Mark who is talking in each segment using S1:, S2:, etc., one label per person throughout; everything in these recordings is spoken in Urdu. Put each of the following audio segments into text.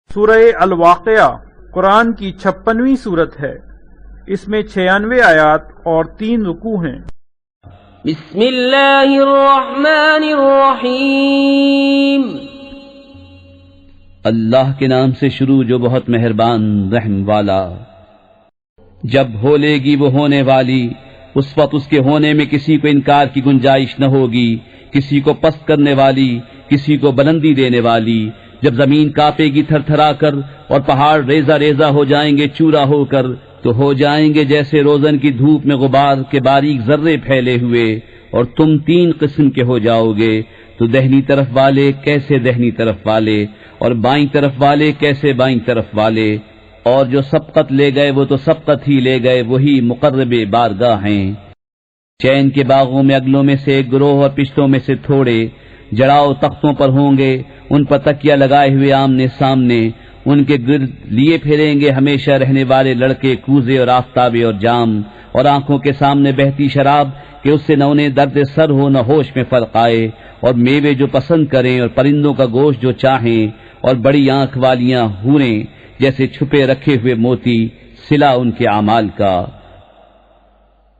S1: سورہ الواقعہ قرآن کی 56ویں سورت ہے۔ اس میں 96 آیات اور 3 رکوع ہیں۔
S2: بسم اللہ الرحمن الرحیم۔
S3: اللہ کے نام سے شروع جو بہت مہربان رحم والا۔ جب ہولے گی وہ ہونے والی، اس وقت اس کے ہونے میں کسی کو انکار کی گنجائش نہ ہوگی، کسی کو پست کرنے والی، کسی کو بلندی دینے والی۔ جب زمین کانپے گی تھر تھرا کر اور پہاڑ ریزہ ریزہ ہو جائیں گے چورا ہو کر، تو ہو جائیں گے جیسے روزن کی دھوپ میں غبار کے باریک ذرے پھیلے ہوئے، اور تم 3 قسم کے ہو جاؤ گے، تو دہنی طرف والے کیسے دہنی طرف والے، اور بائیں طرف والے کیسے بائیں طرف والے۔ اور جو سبقت لے گئے وہ تو سبقت ہی لے گئے، وہی مقرب بارگاہ ہیں۔ چین کے باغوں میں اگلوں میں سے ایک گروہ اور پشتوں میں سے تھوڑے، جڑاؤ تختوں پر ہوں گے، ان پر تکیہ لگائے ہوئے آمنے سامنے، ان کے گرد لیے پھریں گے ہمیشہ رہنے والے لڑکے کوزے اور آفتابے اور جام، اور آنکھوں کے سامنے بہتی شراب کہ اس سے نہ انہیں درد سر ہو نہ ہوش میں فرق آئے، اور میوے جو پسند کریں اور پرندوں کا گوشت جو چاہیں، اور بڑی آنکھ والیاں حوریں جیسے چھپے رکھے ہوئے موتی، صلہ ان کے اعمال کا۔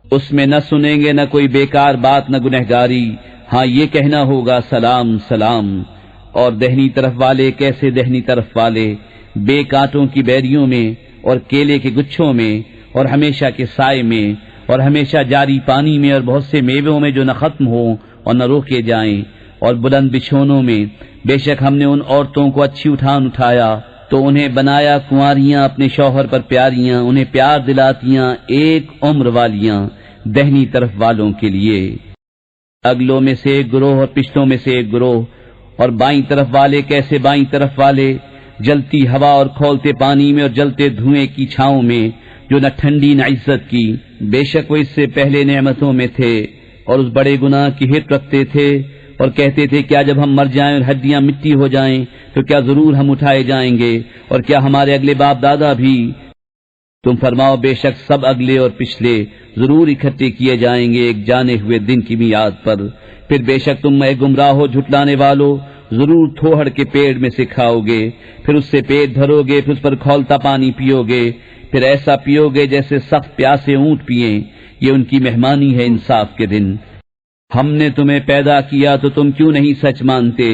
S3: اس میں نہ سنیں گے نہ کوئی بیکار بات نہ گنہگاری، ہاں یہ کہنا ہوگا سلام سلام۔ اور دہنی طرف والے کیسے دہنی طرف والے، بے کانٹوں کی بیریوں میں اور کیلے کے گچھوں میں اور ہمیشہ کے سائے میں اور ہمیشہ جاری پانی میں اور بہت سے میووں میں جو نہ ختم ہوں اور نہ روکے جائیں، اور بلند بچھونوں میں۔ بے شک ہم نے ان عورتوں کو اچھی اٹھایا تو انہیں بنایا کنواریاں اپنے شوہر پر پیاریاں، انہیں پیار دلاتیاں 1 عمر والیاں دہنی طرف والوں کے لیے۔ اگلوں میں سے ایک گروہ اور پشتوں میں سے ایک گروہ، اور بائیں طرف والے کیسے بائیں طرف والے، جلتی ہوا اور کھولتے پانی میں اور جلتے دھوئیں کی چھاؤں میں، جو نہ ٹھنڈی نہ عزت کی۔ بے شک وہ اس سے پہلے نعمتوں میں تھے اور اس بڑے گناہ کی ہٹ رکھتے تھے، اور کہتے تھے کیا جب ہم مر جائیں اور ہڈیاں مٹی ہو جائیں تو کیا ضرور ہم اٹھائے جائیں گے، اور کیا ہمارے اگلے باپ دادا بھی؟ تم فرماؤ بے شک سب اگلے اور پچھلے ضرور اکٹھے کیے جائیں گے ایک جانے ہوئے دن کی میعاد پر۔ پھر بے شک تم اے گمراہ ہو جھٹلانے والو، ضرور تھوہڑ کے پیڑ میں سے کھاؤ گے، پھر اس سے پیٹ بھرو گے، پھر اس پر کھولتا پانی پیو گے، پھر ایسا پیو گے جیسے سخت پیاسے اونٹ پیئیں۔ یہ ان کی مہمانی ہے انصاف کے دن۔ ہم نے تمہیں پیدا کیا تو تم کیوں نہیں سچ مانتے؟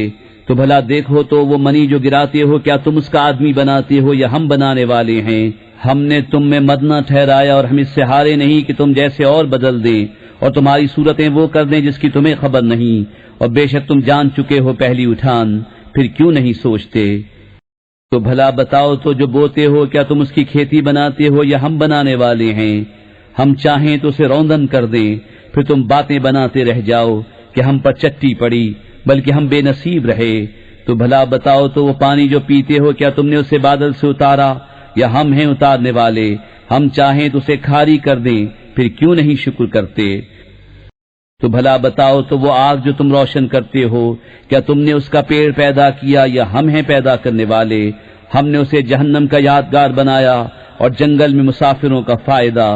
S3: تو بھلا دیکھو تو وہ منی جو گراتے ہو کیا تم اس کا آدمی بناتے ہو یا ہم بنانے والے ہیں؟ ہم نے تم میں مد نہ ٹھہرایا اور ہم اس سے ہارے نہیں کہ تم جیسے اور بدل دیں اور تمہاری صورتیں وہ کر دیں جس کی تمہیں خبر نہیں، اور بے شک تم جان چکے ہو پہلی اٹھان، پھر کیوں نہیں سوچتے؟ تو بھلا بتاؤ تو جو بوتے ہو کیا تم اس کی کھیتی بناتے ہو یا ہم بنانے والے ہیں؟ ہم چاہیں تو اسے روندن کر دیں، پھر تم باتیں بناتے رہ جاؤ کہ ہم پر چٹی پڑی، بلکہ ہم بے نصیب رہے۔ تو بھلا بتاؤ تو وہ پانی جو پیتے ہو کیا تم نے اسے بادل سے اتارا یا ہم ہیں اتارنے والے؟ ہم چاہیں تو اسے کھاری کر دیں، پھر کیوں نہیں شکر کرتے؟ تو بھلا بتاؤ تو وہ آگ جو تم روشن کرتے ہو کیا تم نے اس کا پیڑ پیدا کیا یا ہم ہیں پیدا کرنے والے؟ ہم نے اسے جہنم کا یادگار بنایا اور جنگل میں مسافروں کا فائدہ۔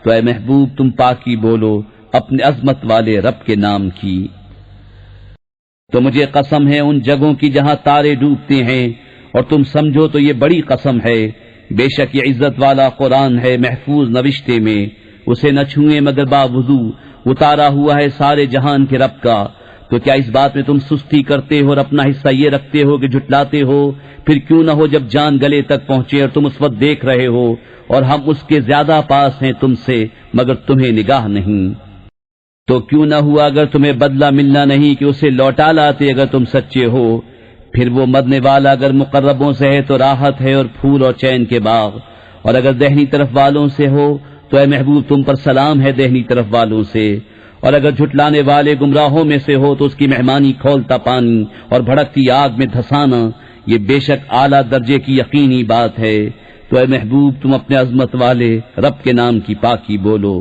S3: تو اے محبوب تم پاکی بولو اپنے عظمت والے رب کے نام کی۔ تو مجھے قسم ہے ان جگہوں کی جہاں تارے ڈوبتے ہیں، اور تم سمجھو تو یہ بڑی قسم ہے۔ بے شک یہ عزت والا قرآن ہے محفوظ نوشتے میں، اسے نہ چھوئیں مگر باوضو، اتارا ہوا ہے سارے جہان کے رب کا۔ تو کیا اس بات میں تم سستی کرتے ہو اور اپنا حصہ یہ رکھتے ہو کہ جھٹلاتے ہو؟ پھر کیوں نہ ہو جب جان گلے تک پہنچے اور تم اس وقت دیکھ رہے ہو، اور ہم اس کے زیادہ پاس ہیں تم سے مگر تمہیں نگاہ نہیں۔ تو کیوں نہ ہوا اگر تمہیں بدلہ ملنا نہیں کہ اسے لوٹا لاتے اگر تم سچے ہو؟ پھر وہ مرنے والا اگر مقربوں سے ہے تو راحت ہے اور پھول اور چین کے باغ، اور اگر دہنی طرف والوں سے ہو تو اے محبوب تم پر سلام ہے دہنی طرف والوں سے، اور اگر جھٹلانے والے گمراہوں میں سے ہو تو اس کی مہمانی کھولتا پانی اور بھڑکتی آگ میں دھسانا، یہ بے شک اعلیٰ درجے کی یقینی بات ہے۔ تو اے محبوب تم اپنے عظمت والے رب کے نام کی پاکی بولو۔